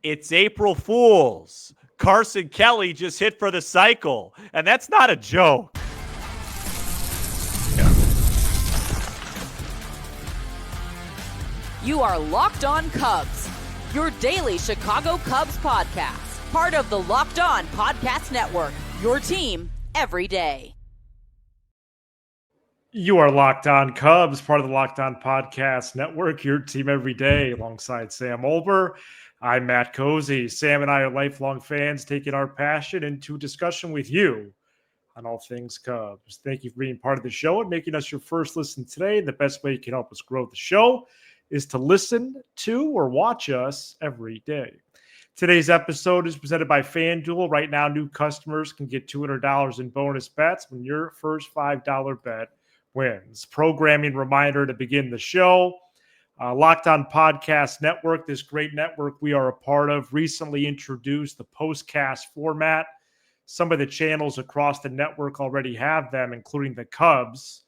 It's April Fool's. Carson Kelly just hit for the cycle, and that's not a joke. You are Locked On Cubs, your daily Chicago Cubs podcast, part of the Locked On Podcast Network, your team every day. You are Locked On Cubs, part of the Locked On Podcast Network, your team every day, alongside Sam Olber. I'm Matt Cozy. Sam and I are lifelong fans taking our passion into discussion with you on all things Cubs. Thank you for being part of the show and making us your first listen today. The best way you can help us grow the show is to listen to or watch us every day. Today's episode is presented by FanDuel. Right now, new customers can get $200 in bonus bets when your first $5 bet wins. Programming reminder to begin the show. Locked On Podcast Network, this great network we are a part of, recently introduced the postcast format. Some of the channels across the network already have them, including the Cubs.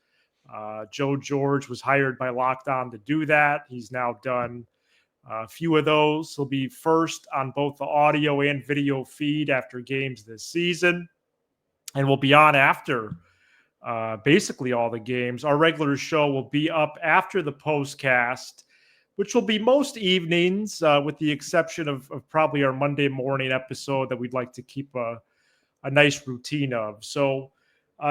Joe George was hired by Locked On to do that. He's now done a few of those. He'll be first on both the audio and video feed after games this season, and we'll be on after basically all the games. Our regular show will be up after the postcast, which will be most evenings, with the exception of probably our Monday morning episode that we'd like to keep a nice routine of. So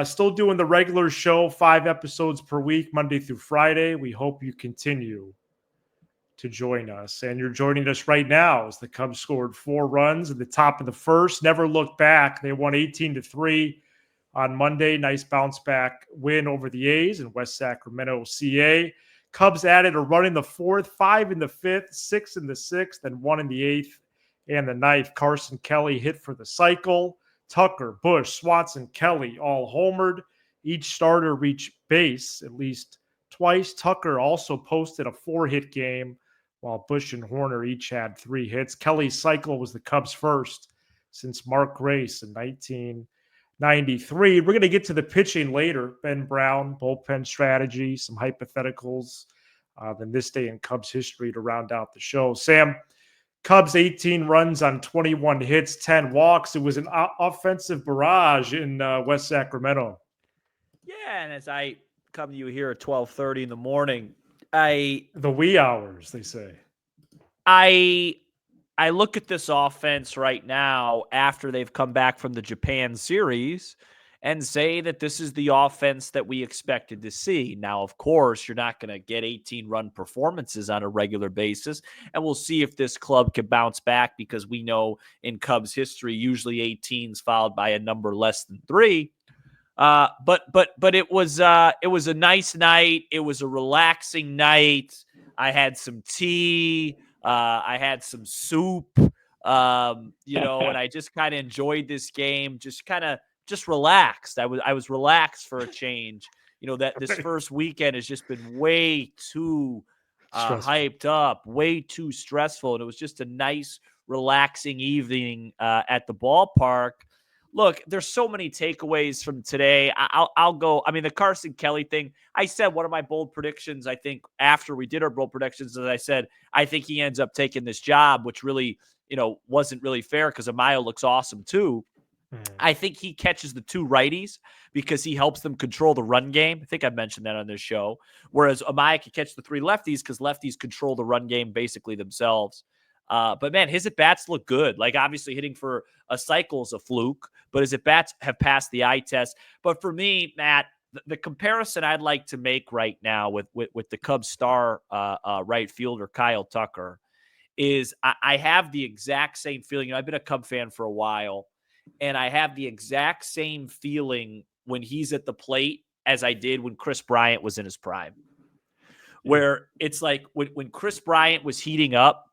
still doing the regular show, 5 episodes per week, Monday through Friday. We hope you continue to join us. And you're joining us right now as the Cubs scored 4 runs at the top of the first. Never looked back. They won 18-3 on Monday. Nice bounce back win over the A's in West Sacramento, CA. Cubs added a run in the 4th, 5 in the 5th, 6 in the 6th, and 1 in the 8th and the 9th. Carson Kelly hit for the cycle. Tucker, Bush, Swanson, Kelly all homered. Each starter reached base at least twice. Tucker also posted a 4-hit game, while Bush and Horner each had 3 hits. Kelly's cycle was the Cubs' first since Mark Grace in 1993. We're going to get to the pitching later. Ben Brown, bullpen strategy, some hypotheticals, then this day in Cubs history to round out the show. Sam, Cubs 18 runs on 21 hits, 10 walks. It was an offensive barrage in West Sacramento. Yeah, and as I come to you here at 12:30 in the morning, the wee hours, they say. I look at this offense right now after they've come back from the Japan series and say that this is the offense that we expected to see. Now, of course, you're not going to get 18-run performances on a regular basis, and we'll see if this club can bounce back, because we know in Cubs history, usually 18's followed by a number less than 3. But it was a nice night. It was a relaxing night. I had some tea. I had some soup, and I just kind of enjoyed this game. Just relaxed. I was relaxed for a change. That this first weekend has just been way too hyped up, way too stressful. And it was just a nice, relaxing evening at the ballpark. Look, there's so many takeaways from today. I'll go. I mean, the Carson Kelly thing, I said one of my bold predictions, I think, after we did our bold predictions, as I said, I think he ends up taking this job, which really, wasn't really fair because Amaya looks awesome too. I think he catches the 2 righties because he helps them control the run game. I think I mentioned that on this show. Whereas Amaya can catch the 3 lefties because lefties control the run game basically themselves. But, man, his at-bats look good. Like, obviously, hitting for a cycle is a fluke, but his at-bats have passed the eye test. But for me, Matt, the comparison I'd like to make right now with the Cubs star right fielder, Kyle Tucker, is I have the exact same feeling. I've been a Cub fan for a while, and I have the exact same feeling when he's at the plate as I did when Chris Bryant was in his prime, where it's like when Chris Bryant was heating up,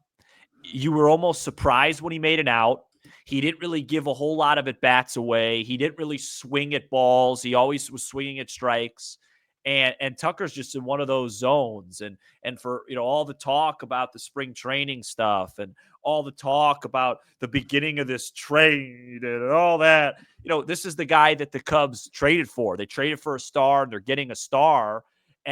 you were almost surprised when he made an out. He didn't really give a whole lot of at-bats away. He didn't really swing at balls. He always was swinging at strikes. And Tucker's just in one of those zones. And for, all the talk about the spring training stuff and all the talk about the beginning of this trade and all that, this is the guy that the Cubs traded for. They traded for a star, and they're getting a star.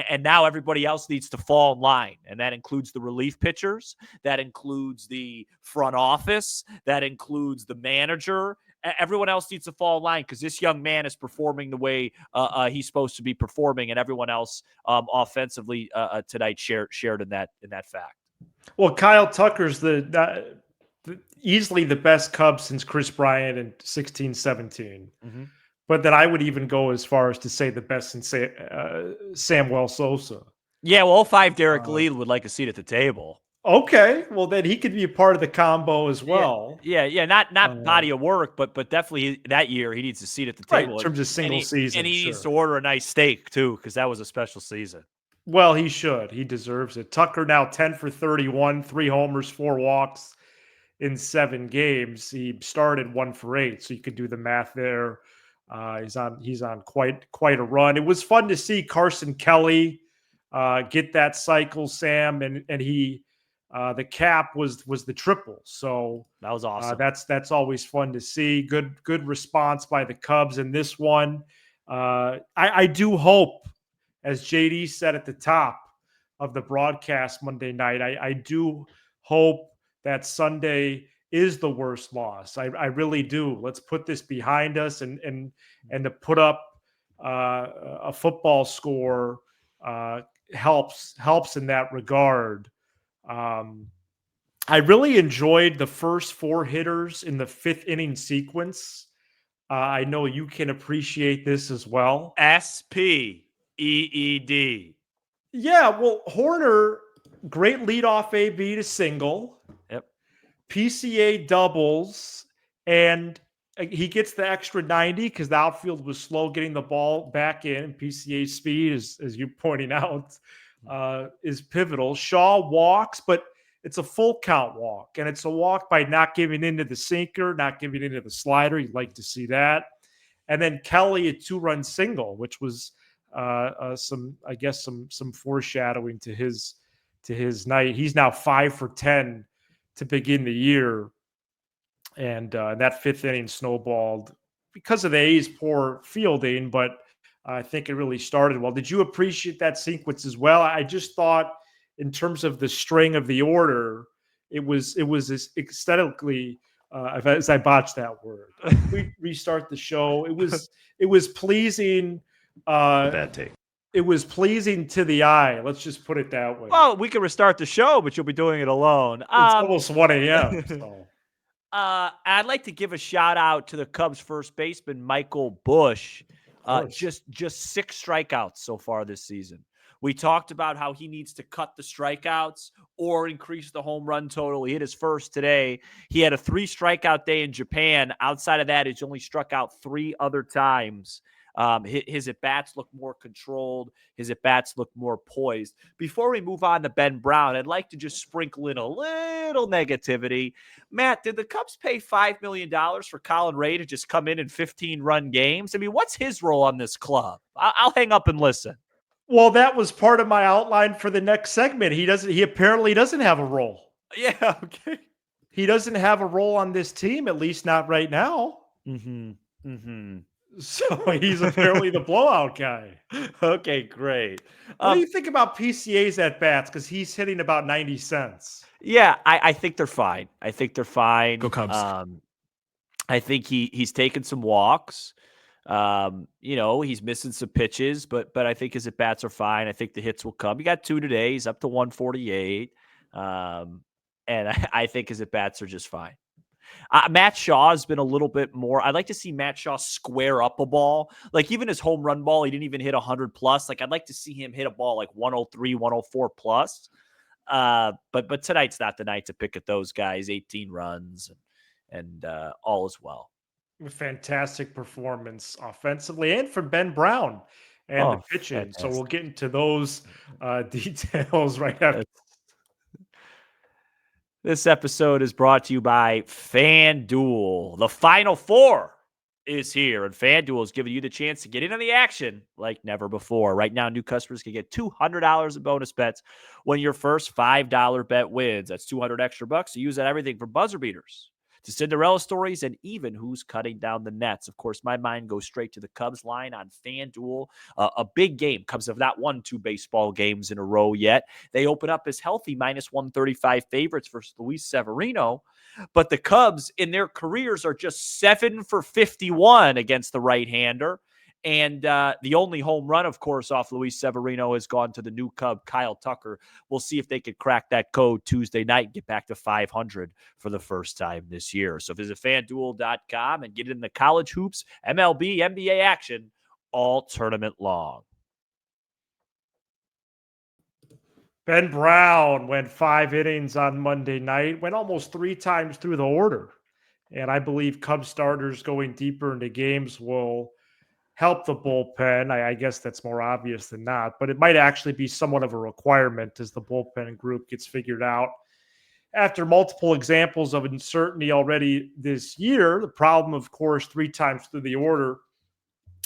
And now everybody else needs to fall in line. And that includes the relief pitchers. That includes the front office. That includes the manager. Everyone else needs to fall in line because this young man is performing the way he's supposed to be performing, and everyone else offensively tonight shared in that fact. Well, Kyle Tucker's easily the best Cub since Chris Bryant in 16-17. Mm-hmm. But then I would even go as far as to say the best since Samuel Sosa. Yeah, well, 05 Derek Lee would like a seat at the table. Okay, well then he could be a part of the combo as well. Yeah. Not body of work, but definitely that year he needs a seat at the table in terms of single season, and he needs to order a nice steak too because that was a special season. Well, he should. He deserves it. Tucker now 10 for 31, 3 homers, 4 walks in 7 games. He started 1 for 8, so you could do the math there. He's on quite a run. It was fun to see Carson Kelly get that cycle, Sam, and he the cap was the triple. So that was awesome. That's always fun to see. Good response by the Cubs in this one. I do hope, as JD said at the top of the broadcast Monday night, I do hope that Sunday is the worst loss. I really do. Let's put this behind us and to put up a football score helps in that regard. I really enjoyed the first 4 hitters in the 5th inning sequence. I know you can appreciate this as well. SPEED. Yeah, well, Horner, great leadoff AB to single. Yep. PCA doubles, and he gets the extra 90 because the outfield was slow getting the ball back in. And PCA speed, as you're pointing out, is pivotal. Shaw walks, but it's a full count walk, and it's a walk by not giving into the sinker, not giving into the slider. You'd like to see that. And then Kelly, a 2-run single, which was some foreshadowing to his night. He's now 5 for 10 to begin the year, and that 5th inning snowballed because of the A's poor fielding, but I think it really started well. Did you appreciate that sequence as well? I just thought, in terms of the string of the order, it was aesthetically, as I botched that word. We restart the show. It was pleasing. Bad take. It was pleasing to the eye. Let's just put it that way. Well, we can restart the show, but you'll be doing it alone. It's almost 1 a.m. So. I'd like to give a shout out to the Cubs first baseman, Michael Busch. Just 6 strikeouts so far this season. We talked about how he needs to cut the strikeouts or increase the home run total. He hit his first today. He had a 3 strikeout day in Japan. Outside of that, he's only struck out 3 other times. His at-bats look more controlled. His at-bats look more poised. Before we move on to Ben Brown, I'd like to just sprinkle in a little negativity. Matt, did the Cubs pay $5 million for Colin Ray to just come in 15-run games? I mean, what's his role on this club? I'll hang up and listen. Well, that was part of my outline for the next segment. He apparently doesn't have a role. Yeah, okay. He doesn't have a role on this team, at least not right now. So he's apparently the blowout guy. Okay, great. What do you think about PCA's at-bats? Because he's hitting about 90 cents. Yeah, I think they're fine. Go Cubs. I think he's taken some walks. He's missing some pitches, but I think his at-bats are fine. I think the hits will come. He got 2 today. He's up to 148. And I think his at-bats are just fine. Matt Shaw has been a little bit more. I'd like to see Matt Shaw square up a ball. Like even his home run ball, he didn't even hit 100 plus. Like I'd like to see him hit a ball like 103, 104 plus. But tonight's not the night to pick at those guys. 18 runs and all is well. A fantastic performance offensively and from Ben Brown and the pitching. Fantastic. So we'll get into those details right after. This episode is brought to you by FanDuel. The Final Four is here, and FanDuel is giving you the chance to get in on the action like never before. Right now, new customers can get $200 in bonus bets when your first $5 bet wins. That's $200 extra bucks to use on everything from buzzer beaters to Cinderella stories and even who's cutting down the nets. Of course, my mind goes straight to the Cubs line on FanDuel. A big game. Cubs have not won 2 baseball games in a row yet. They open up as healthy minus 135 favorites versus Luis Severino. But the Cubs in their careers are just 7 for 51 against the right-hander. And the only home run, of course, off Luis Severino has gone to the new Cub, Kyle Tucker. We'll see if they could crack that code Tuesday night and get back to 500 for the first time this year. So visit FanDuel.com and get in the college hoops, MLB, NBA action all tournament long. Ben Brown went 5 innings on Monday night, went almost 3 times through the order. And I believe Cubs starters going deeper into games will help the bullpen. I guess that's more obvious than not, but it might actually be somewhat of a requirement as the bullpen group gets figured out. After multiple examples of uncertainty already this year, the problem, of course, 3 times through the order,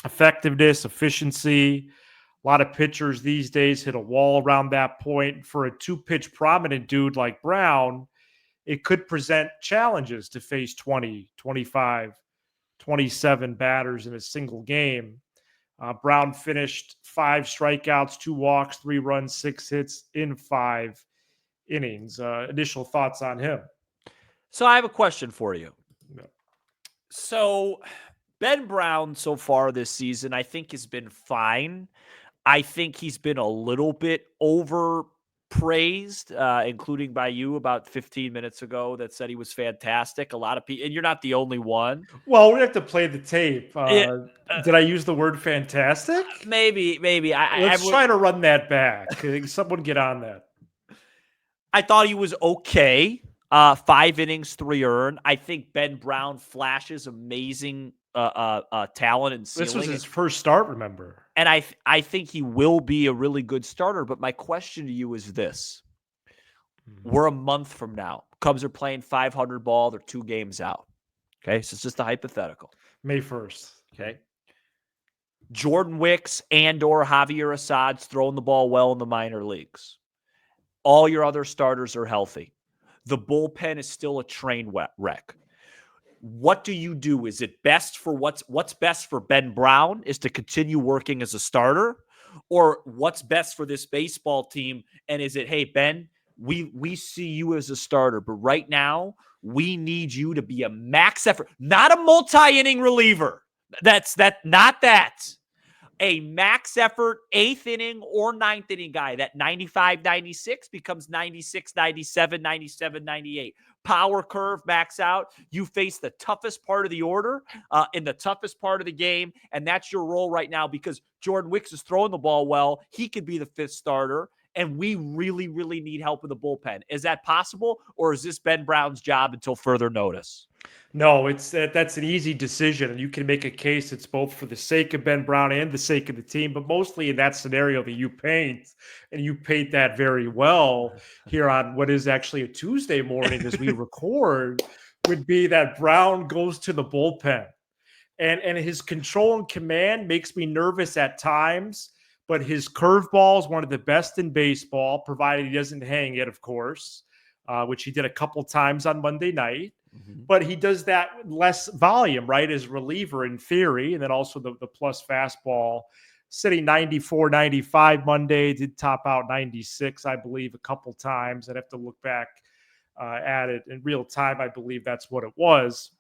effectiveness, efficiency. A lot of pitchers these days hit a wall around that point. For a 2-pitch prominent dude like Brown, it could present challenges to face 20, 25, 27 batters in a single game. Brown finished 5 strikeouts, 2 walks, 3 runs, 6 hits in 5 innings. Initial thoughts on him? So I have a question for you. No. So Ben Brown so far this season, I think, has been fine. I think he's been a little bit overpraised, including by you about 15 minutes ago that said he was fantastic. A lot of people, and you're not the only one. Well, we have to play the tape. Did I use the word fantastic? Maybe. Let's try to run that back. Someone get on that. I thought he was okay. 5 innings, 3 earned. I think Ben Brown flashes amazing talent and ceiling. This was his first start, remember? And I think he will be a really good starter. But my question to you is this. We're a month from now. Cubs are playing 500 ball. They're 2 games out. Okay, so it's just a hypothetical. May 1st. Okay. Jordan Wicks and or Javier Assad's throwing the ball well in the minor leagues. All your other starters are healthy. The bullpen is still a train wreck. What do you do? Is it best for what's best for Ben Brown is to continue working as a starter, or what's best for this baseball team? And is it, hey, Ben, we see you as a starter, but right now we need you to be a max effort, not a multi-inning reliever. Not that. A max effort 8th inning or 9th inning guy. That 95, 96 becomes 96, 97, 97, 98. Power curve, max out. You face the toughest part of the order in the toughest part of the game, and that's your role right now because Jordan Wicks is throwing the ball well. He could be the 5th starter, and we really, really need help in the bullpen. Is that possible, or is this Ben Brown's job until further notice? No, that's an easy decision, and you can make a case it's both for the sake of Ben Brown and the sake of the team, but mostly in that scenario that you paint, and you paint that very well here on what is actually a Tuesday morning as we record, would be that Brown goes to the bullpen. And his control and command makes me nervous at times, but his curveball is one of the best in baseball, provided he doesn't hang it, of course, which he did a couple times on Monday night. Mm-hmm. But he does that less volume, right, as reliever in theory. And then also the plus fastball, sitting 94, 95 Monday, did top out 96, I believe, a couple times. I'd have to look back at it in real time. I believe that's what it was.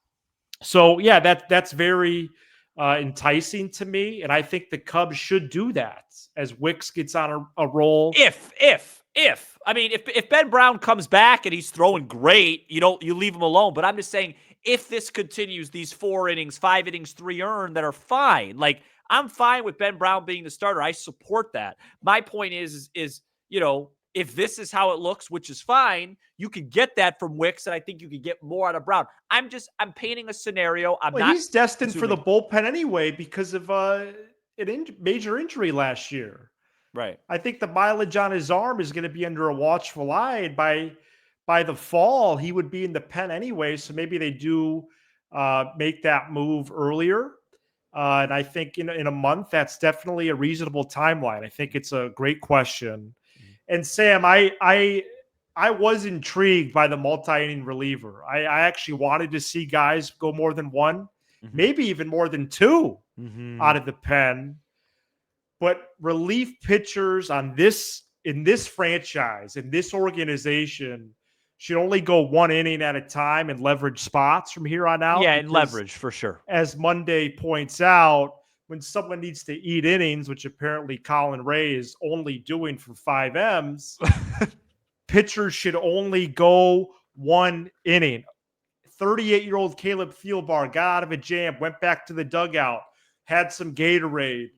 So, yeah, that's very enticing to me. And I think the Cubs should do that as Wicks gets on a roll. If Ben Brown comes back and he's throwing great, you leave him alone. But I'm just saying, if this continues, these 4 innings, 5 innings, 3 earned that are fine. Like, I'm fine with Ben Brown being the starter. I support that. My point is if this is how it looks, which is fine, you could get that from Wicks, and I think you could get more out of Brown. I'm painting a scenario. He's destined for the bullpen anyway because of a major injury last year. Right. I think the mileage on his arm is going to be under a watchful eye. And by the fall, he would be in the pen anyway. So maybe they do make that move earlier. And I think in a month, that's definitely a reasonable timeline. I think it's a great question. And Sam, I I was intrigued by the multi-inning reliever. I actually wanted to see guys go more than one, maybe even more than two out of the pen. But relief pitchers in this franchise, in this organization, should only go one inning at a time and leverage spots from here on out. Yeah, and leverage for sure. As Monday points out, when someone needs to eat innings, which apparently Colin Ray is only doing for 5Ms, pitchers should only go one inning. 38-year-old Caleb Thielbar got out of a jam, went back to the dugout, had some Gatorade,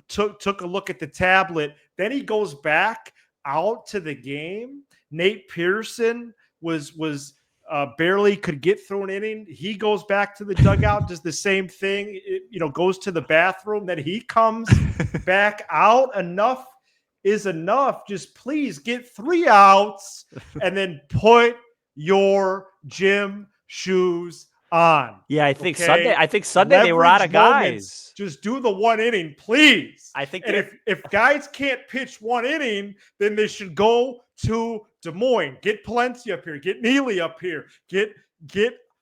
took a look at the tablet. Then he goes back out to the game. Nate Pearson was barely could get through an inning. He goes back to the dugout, does the same thing, goes to the bathroom. Then he comes back out. Enough is enough. Just please get 3 outs and then put your gym shoes on. Yeah, I think okay? Sunday they were out of guys. Just do the 1 inning, please. I think if guys can't pitch 1 inning, then they should go to Des Moines. Get Palencia up here. Get Neely up here. Get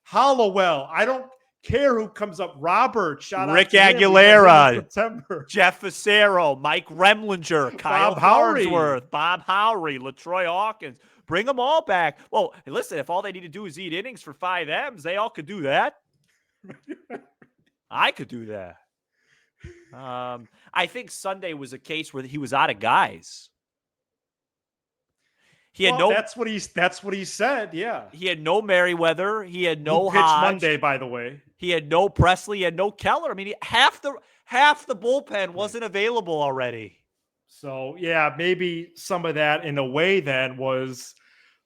Hollowell. I don't care who comes up. Robert, shout out Rick to him. Aguilera, September. Jeff Facero, Mike Remlinger, Kyle Farnsworth, Bob Howry, LaTroy Hawkins. Bring them all back. Well, listen, if all they need to do is eat innings for 5Ms, they all could do that. I could do that. I think Sunday was a case where he was out of guys. That's what he said. Yeah. He had no Merriweather. He had no Who pitched Hodge. Monday, by the way. He had no Presley. He had no Keller. I mean, half the bullpen wasn't available already. So yeah, maybe some of that in a way then was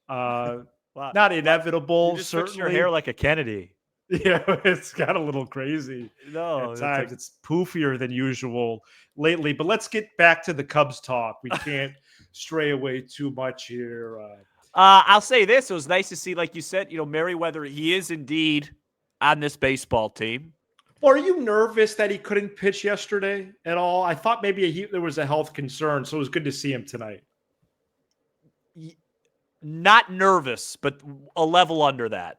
not inevitable. You just certainly. fixed your hair like a Kennedy. Yeah, it's got a little crazy. No, at times it's poofier than usual lately. But let's get back to the Cubs talk. We can't stray away too much here. I'll say this: it was nice to see, like you said, Merriweather. He is indeed on this baseball team. Well, are you nervous that he couldn't pitch yesterday at all? I thought maybe there was a health concern, so it was good to see him tonight. Not nervous, but a level under that.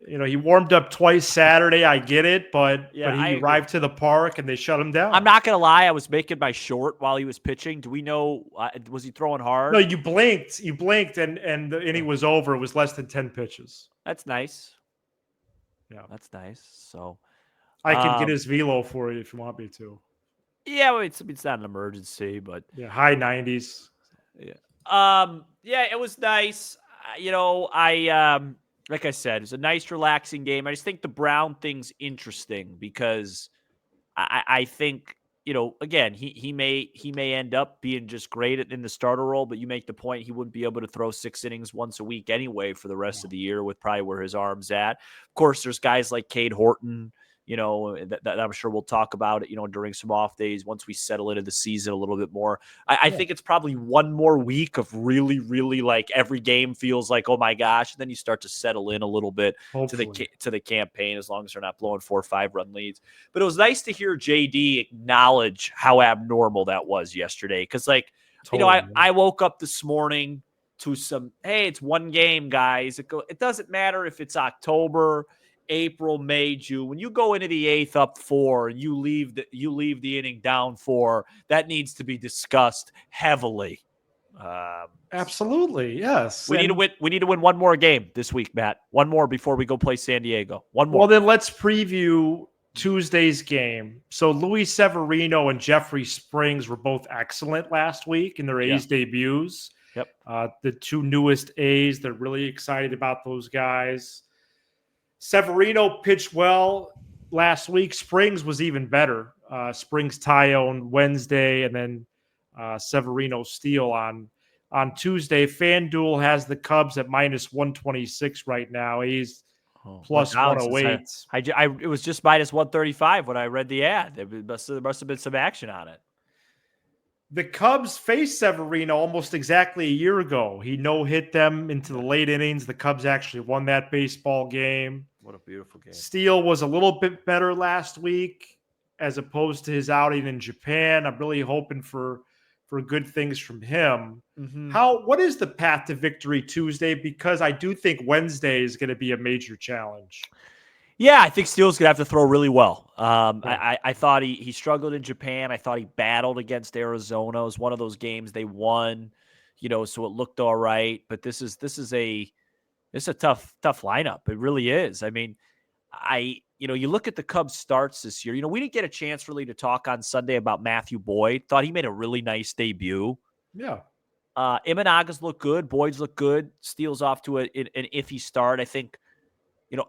He warmed up twice Saturday. I get it, but he arrived to the park and they shut him down. I'm not going to lie. I was making my short while he was pitching. Do we know, was he throwing hard? No, you blinked, and the inning was over. It was less than 10 pitches. That's nice. Yeah. That's nice. So I can get his velo for you if you want me to. Yeah, well, it's not an emergency, but high 90s. Yeah, it was nice. Like I said, it's a nice, relaxing game. I just think the Brown thing's interesting because I think, again, he may end up being just great in the starter role, but you make the point he wouldn't be able to throw 6 innings once a week anyway for the rest of the year with probably where his arm's at. Of course, there's guys like Cade Horton, that I'm sure we'll talk about it, during some off days once we settle into the season a little bit more. I think it's probably one more week of really, really like every game feels like, oh my gosh. And then you start to settle in a little bit to the campaign as long as they're not blowing 4 or 5 run leads. But it was nice to hear JD acknowledge how abnormal that was yesterday. Cause I woke up this morning to some, hey, it's one game, guys. It doesn't matter if it's October, April, May, June. When you go into the 8th up 4 and you leave the inning down 4, that needs to be discussed heavily. Absolutely, yes. We need to win one more game this week, Matt. One more before we go play San Diego. One more. Well, then let's preview Tuesday's game. So Luis Severino and Jeffrey Springs were both excellent last week in their A's debuts. Yep. The 2 newest A's. They're really excited about those guys. Severino pitched well last week. Springs was even better. Springs tie on Wednesday, and then Severino steal on Tuesday. FanDuel has the Cubs at minus 126 right now. He's plus 108. It was just minus 135 when I read the ad. There must have been some action on it. The Cubs faced Severino almost exactly a year ago. He no-hit them into the late innings. The Cubs actually won that baseball game. What a beautiful game. Steele was a little bit better last week as opposed to his outing in Japan. I'm really hoping for for good things from him. Mm-hmm. What is the path to victory Tuesday? Because I do think Wednesday is going to be a major challenge. Yeah, I think Steele's going to have to throw really well. Right. I thought he struggled in Japan. I thought he battled against Arizona. It was one of those games they won, so it looked all right. But this is a tough lineup. It really is. I mean, you look at the Cubs starts this year. We didn't get a chance really to talk on Sunday about Matthew Boyd. Thought he made a really nice debut. Yeah. Imanaga's look good. Boyd's look good. Steele's off to an iffy start. I think,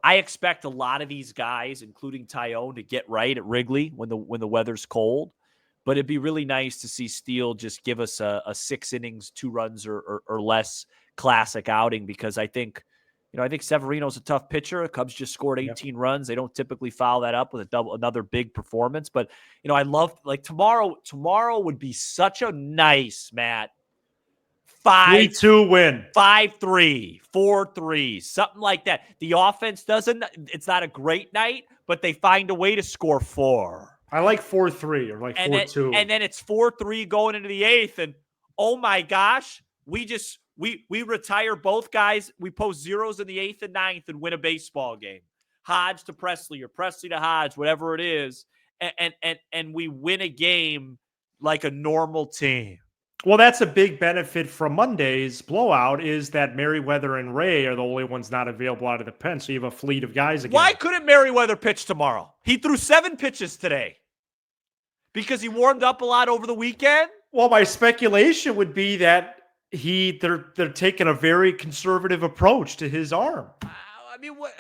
I expect a lot of these guys, including Tyone, to get right at Wrigley when the weather's cold. But it'd be really nice to see Steele just give us a 6 innings, 2 runs or less classic outing, because I think Severino's a tough pitcher. The Cubs just scored 18 runs. They don't typically foul that up with another big performance. But, I love, like, tomorrow would be such a nice, Matt, 3-2 win. 5-3, 4-3, something like that. The offense it's not a great night, but they find a way to score 4. I like 4-3 or like 4-2. And then it's 4-3 going into the 8th. And oh my gosh, we retire both guys. We post zeros in the 8th and 9th and win a baseball game. Hodge to Presley or Presley to Hodge, whatever it is. And we win a game like a normal team. Well, that's a big benefit from Monday's blowout, is that Merriweather and Ray are the only ones not available out of the pen. So you have a fleet of guys again. Why couldn't Merriweather pitch tomorrow? He threw 7 pitches today. Because he warmed up a lot over the weekend? Well, my speculation would be that they're taking a very conservative approach to his arm. I mean, what?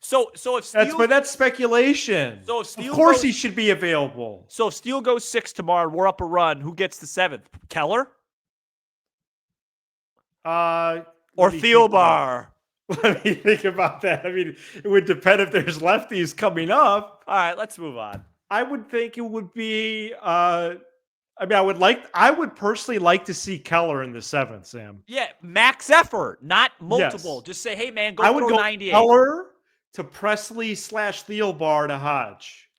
So if Steele, that's speculation. So if Steele of course he should be available. So if Steele goes 6 tomorrow and we're up a run, who gets the 7th? Keller? Or Thielbar? Let me think about that. I mean, it would depend if there's lefties coming up. All right, let's move on. I would think it would be I would personally like to see Keller in the 7th, Sam. Yeah, max effort, not multiple. Yes. Just say, hey man, go throw 98. Keller to Presley / Thielbar to Hodge.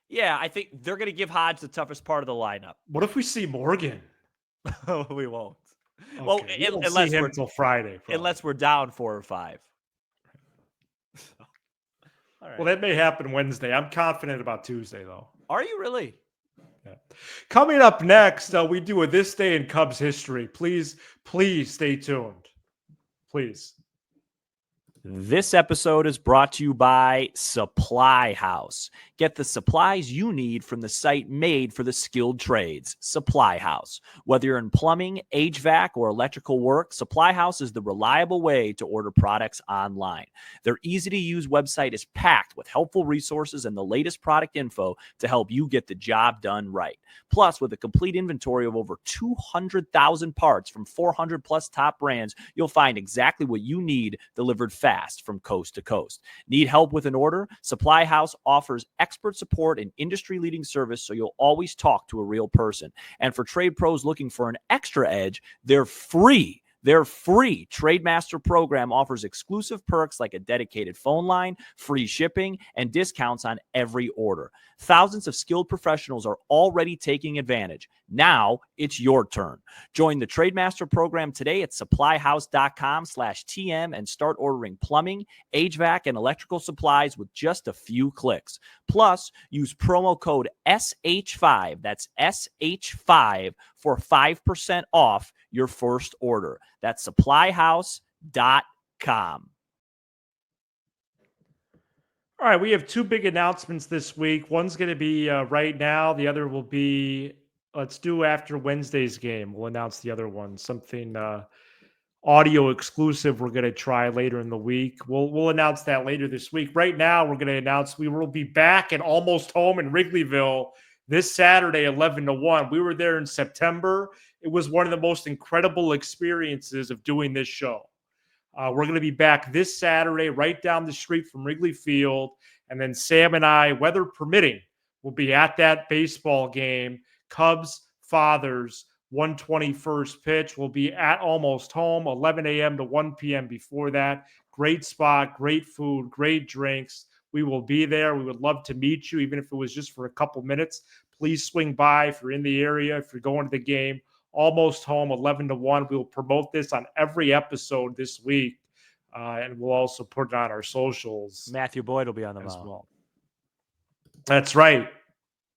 Yeah, I think they're going to give Hodge the toughest part of the lineup. What if we see Morgan? We won't. Okay. Well, unless see him until Friday. Probably. Unless we're down 4 or 5. All right. Well, that may happen Wednesday. I'm confident about Tuesday, though. Are you really? Yeah. Coming up next, we do a This Day in Cubs history. Please stay tuned. Please. This episode is brought to you by Supply House. Get the supplies you need from the site made for the skilled trades, Supply House. Whether you're in plumbing, HVAC, or electrical work, Supply House is the reliable way to order products online. Their easy-to-use website is packed with helpful resources and the latest product info to help you get the job done right. Plus, with a complete inventory of over 200,000 parts from 400-plus top brands, you'll find exactly what you need delivered fast from coast to coast. Need help with an order? Supply House offers expert support and industry-leading service, so you'll always talk to a real person. And for trade pros looking for an extra edge, they're free. Their free Trademaster program offers exclusive perks like a dedicated phone line, free shipping, and discounts on every order. Thousands of skilled professionals are already taking advantage. Now it's your turn. Join the Trademaster program today at supplyhouse.com/TM and start ordering plumbing, HVAC, and electrical supplies with just a few clicks. Plus, use promo code SH5, that's SH5, for 5% off your first order. That's supplyhouse.com. All right, we have 2 big announcements this week. One's going to be right now. The other will be, let's do after Wednesday's game. We'll announce the other one. Something audio exclusive we're going to try later in the week. We'll announce that later this week. Right now, we're going to announce we will be back at Almost Home in Wrigleyville this Saturday, 11-1. We were there in September. It was one of the most incredible experiences of doing this show. We're going to be back this Saturday, right down the street from Wrigley Field. And then Sam and I, weather permitting, will be at that baseball game. Cubs, Fathers, 121st pitch. We'll be at Almost Home, 11 a.m. to 1 p.m. before that. Great spot, great food, great drinks. We will be there. We would love to meet you, even if it was just for a couple minutes. please swing by if you're in the area, if you're going to the game. Almost Home, 11-1. We will promote this on every episode this week, and we'll also put it on our socials. Matthew Boyd will be on the as mound. well. That's right.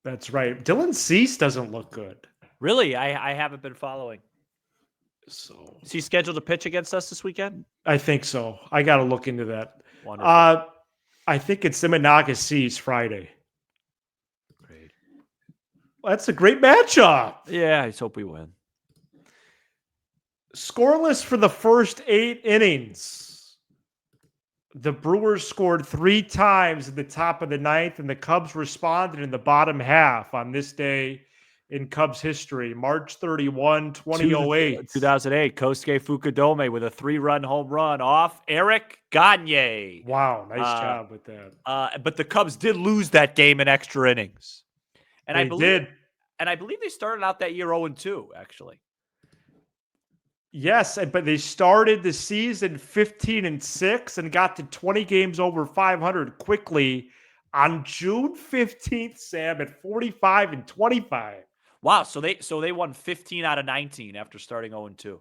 Dylan Cease doesn't look good. Really? I haven't been following. So Is he scheduled to pitch against us this weekend? I think so. I got to look into that. Wonderful. I think it's Imanaga Cease Friday. Great. That's a great matchup. Yeah, I just hope we win. Scoreless for the first 8 innings. The Brewers scored 3 times at the top of the 9th, and the Cubs responded in the bottom half on this day in Cubs history, March 31, 2008. 2008, Kosuke Fukudome with a 3-run home run off Eric Gagne. Wow, nice job with that. But the Cubs did lose that game in extra innings. And They did. And I believe they started out that year 0-2, actually. Yes, but they started the season 15-6 and got to 20 games over 500 quickly on June 15th, Sam, at 45-25. Wow, so they won 15 out of 19 after starting 0-2.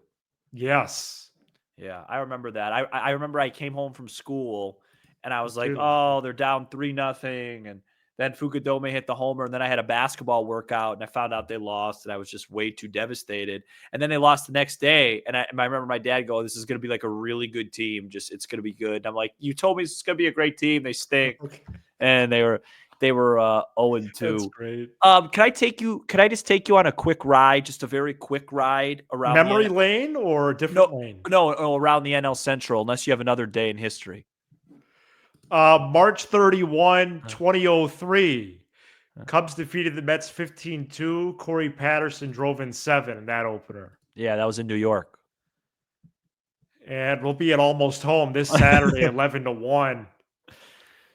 Yes. Yeah, I remember that. I remember I came home from school and I was like, too. oh, they're down 3-0. And then Fukudome hit the homer, and then I had a basketball workout, and I found out they lost, and I was just way too devastated. And then they lost the next day, and I remember my dad going, "This is going to be like a really good team. It's going to be good." And I'm like, "You told me this is going to be a great team. They stink," and they were 0-2. That's great. Can I just take you on a quick ride, just a very quick ride around Memory lane or a different lane? No, around the NL Central, unless you have another day in history. March 31, 2003. Cubs defeated the Mets 15-2. Corey Patterson drove in 7 in that opener. Yeah, that was in New York. And we'll be at Almost Home this Saturday, 11-1.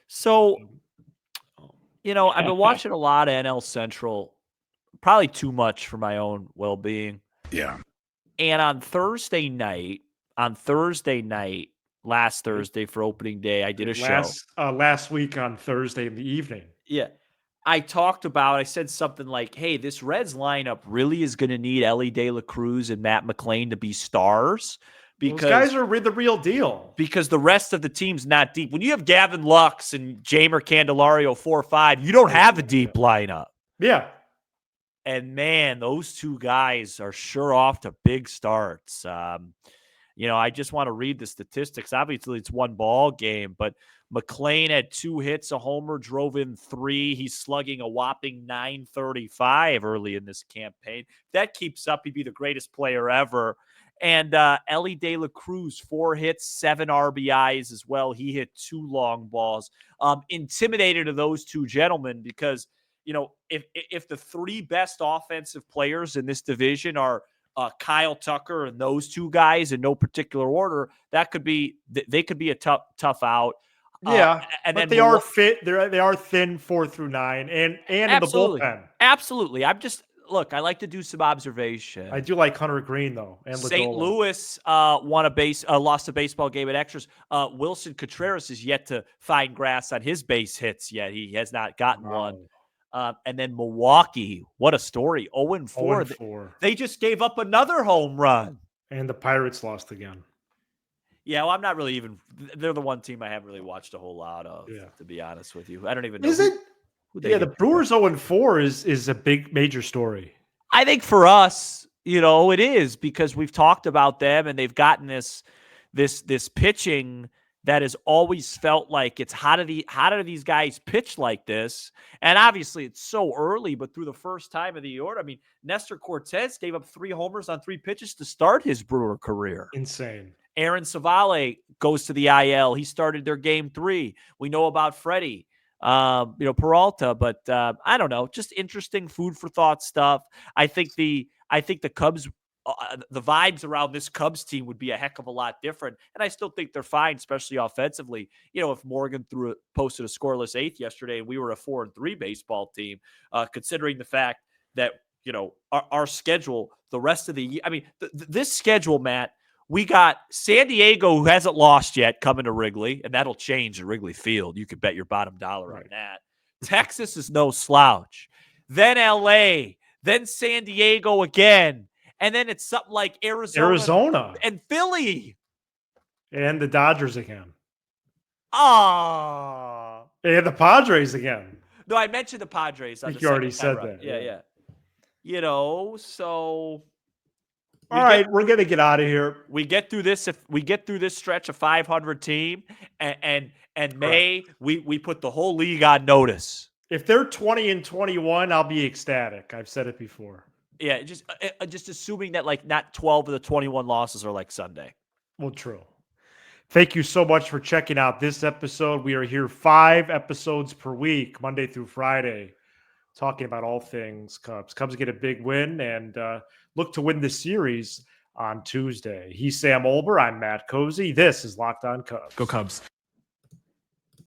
So, I've been watching a lot of NL Central, probably too much for my own well-being. Yeah. And on Thursday night, last Thursday for opening day, I did a show. Last week on Thursday in the evening. Yeah. I said something like, hey, this Reds lineup really is going to need Ellie De La Cruz and Matt McClain to be stars. Because those guys are the real deal. Because the rest of the team's not deep. When you have Gavin Lux and Jamer Candelario 4-5, you don't have a deep lineup. Yeah. And, man, those two guys are sure off to big starts. I just want to read the statistics. Obviously, it's one ball game, but McClain had 2 hits, a homer, drove in 3. He's slugging a whopping .935 early in this campaign. If that keeps up, he'd be the greatest player ever. And Ellie De La Cruz, 4 hits, 7 RBIs as well. He hit 2 long balls. Intimidated of those two gentlemen because, if the 3 best offensive players in this division are Kyle Tucker and those 2 guys in no particular order, they could be a tough out. Yeah, and but then they are fit. They are thin 4 through 9, and in the bullpen. Absolutely. I like to do some observation. I do like Hunter Green though, and St. Louis lost a baseball game at extras. Wilson Contreras is yet to find grass on his base hits yet. He has not gotten one. And then Milwaukee, what a story. 0-4. They just gave up another home run. And the Pirates lost again. Yeah, well, I'm not really even – they're the one team I haven't really watched a whole lot of, to be honest with you. I don't even know. Is it? The Brewers 0-4 is a big, major story. I think for us, it is because we've talked about them and they've gotten this pitching that has always felt like it's how do these guys pitch like this? And obviously it's so early, but through the first time of the year, Nestor Cortez gave up 3 homers on 3 pitches to start his Brewer career. Insane. Aaron Savale goes to the IL. He started their game 3. We know about Freddie, Peralta, but I don't know, just interesting food for thought stuff. I think the Cubs, the vibes around this Cubs team would be a heck of a lot different. And I still think they're fine, especially offensively. If Morgan posted a scoreless 8th yesterday and we were a 4-3 baseball team, considering the fact that, our schedule, the rest of the year, this schedule, Matt, we got San Diego, who hasn't lost yet, coming to Wrigley, and that'll change at Wrigley Field. You could bet your bottom dollar on that. Texas is no slouch. then LA, then San Diego again, and then it's something like Arizona and Philly. And the Dodgers again. Ah. And the Padres again. No, I mentioned the Padres. I think you already said that. Yeah. So. All right, we're gonna get out of here. We get through this. If we get through this stretch of 500 team, and May, we put the whole league on notice. If they're 20-21, I'll be ecstatic. I've said it before. Yeah, just assuming that like not 12 of the 21 losses are like Sunday. Well, true. Thank you so much for checking out this episode. We are here 5 episodes per week, Monday through Friday, talking about all things Cubs. Cubs get a big win and look to win the series on Tuesday. He's Sam Olber. I'm Matt Cozy. This is Locked On Cubs. Go Cubs.